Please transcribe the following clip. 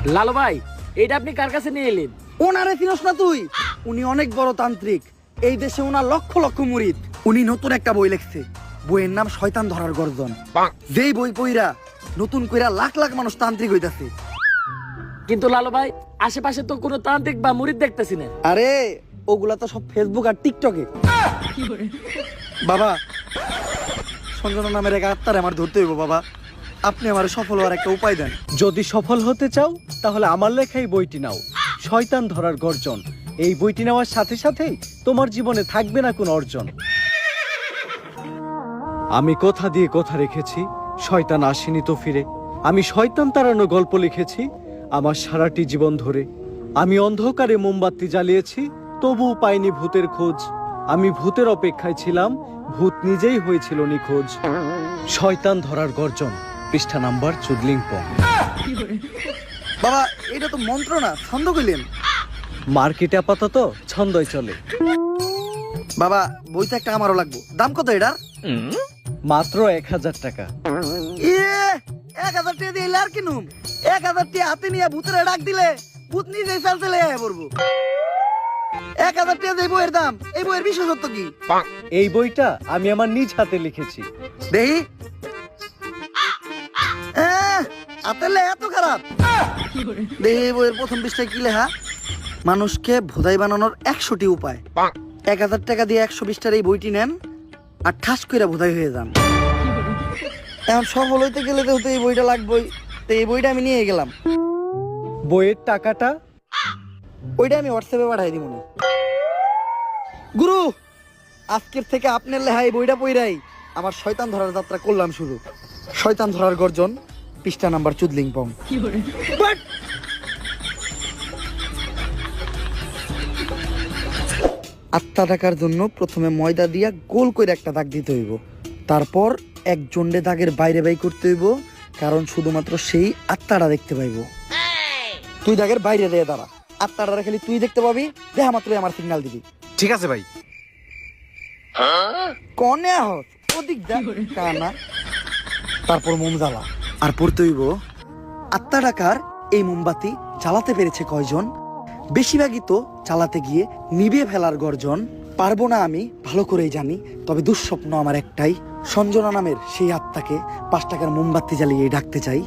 লালু ভাই, এটা আপনি কার কাছে নিয়ে এলেন? ওনারে চিনস না তুই? উনি অনেক বড় তান্ত্রিক। এই দেশে ওনার লক্ষ লক্ষ মুরিদ। উনি নতুন একটা বই লিখছে, বইয়ের নাম শয়তান ধরার গর্জন। যেই বই পইরা নতুন কইরা লাখ লাখ মানুষ তান্ত্রিক হইতাছে। কিন্তু লালু ভাই, আশেপাশে তো কোনো তান্ত্রিক বা মুরিদ দেখতেছি না। আরে ওগুলা তো সব ফেসবুক আর টিকটকে। বাবা, সঞ্জনা নামের এক আত্মার আমার ধরতে হইব বাবা। আপনি আমার সফল হওয়ার একটা উপায় দেন। যদি সফল হতে চাও তাহলে আমার লেখা এই বইটি নাও, শয়তান ধরার গর্জন। এই বইটি নেওয়ার সাথে সাথেই তোমার জীবনে থাকবে না কোনো অর্জন। আমি কথা দিয়ে কথা রেখেছি, শয়তান আসেনি তো ফিরে। আমি শয়তান তাড়ানো গল্প লিখেছি আমার সারাটি জীবন ধরে। আমি অন্ধকারে মোমবাতি জ্বালিয়েছি, তবুও পাইনি ভূতের খোঁজ। আমি ভূতের অপেক্ষায় ছিলাম, ভূত নিজেই হয়েছিল নিখোঁজ। শয়তান ধরার গর্জন, পৃষ্ঠা নাম্বার চুদলিংপং। বাবা, এটা তো মন্ত্র না, ছন্দ কইলেন। মার্কেটে আপাতত ছন্দই চলে। বাবা, বইটা একটা আমারও লাগবো। দাম কত এটার? মাত্র 1000 টাকা। 1000 টাকা দিয়ে আর কিনুম? 1000 টাকা হাতে নিয়ে ভূতের ডাক দিলে ভূত নিজেই চাল চলে পড়বো। 1000 টাকা দিয়ে বইয়ের দাম, এই বইয়ের বিশেষত্ব কি? এই বইটা আমি আমার নিজ হাতে লিখেছি। দেহি আতেলে এত খারাপ? দেহি বইয়ের প্রথম পৃষ্ঠায় কি লেখা? মানুষকে ভোদাই বানানোর 100টি উপায়। 1000 টাকা দিয়ে 120টার এই বইটি নেন আর ঠাস কইরা ভোদাই হয়ে যান। এখন সফল হইতে গেলে তো এই বইটা লাগবেই। তো এই বইটা আমি নিয়ে গেলাম। বইয়ের টাকাটা? ওইটা আমি হোয়াটসঅ্যাপে পাঠাই দিব। গুরু, আজকের থেকে আপনার লেখা এই বইটা পইরাই আমার শয়তান ধরার যাত্রা করলাম শুরু। শয়তান ধরার গর্জন, পৃষ্ঠা নাম্বার চুদলিংপং। আত্মা ডাকার জন্য প্রথমে ময়দা দিয়া গোল করে একটা দাগ দিতে হইব। তারপর এক জন্ডে দাগের বাইরে বাই করতে হইব, কারণ শুধুমাত্র সেই আত্মাটা দেখতে পাইব। তুই দাগের বাইরে দিয়ে দাঁড়া, আত্মাটা খালি তুই দেখতে পাবি। দেখা মাত্রই আমার সিগন্যাল দিবি। ঠিক আছে ভাই। কনে আহত ওদিক দেখ কানা। তারপর মোম জ্বালা আর পড়তে হইব, আত্মা ডাকার এই মোমবাতি জ্বালাতে পেরেছে কয়জন? বেশিরভাগই তো চালাতে গিয়ে নিভিয়ে ফেলার গর্জন। পারবো না আমি ভালো করেই জানি, তবে দুঃস্বপ্ন আমার একটাই, সঞ্জনা নামের সেই আত্মাকে 5 টাকার মোমবাতি জ্বালিয়ে ডাকতে চাই।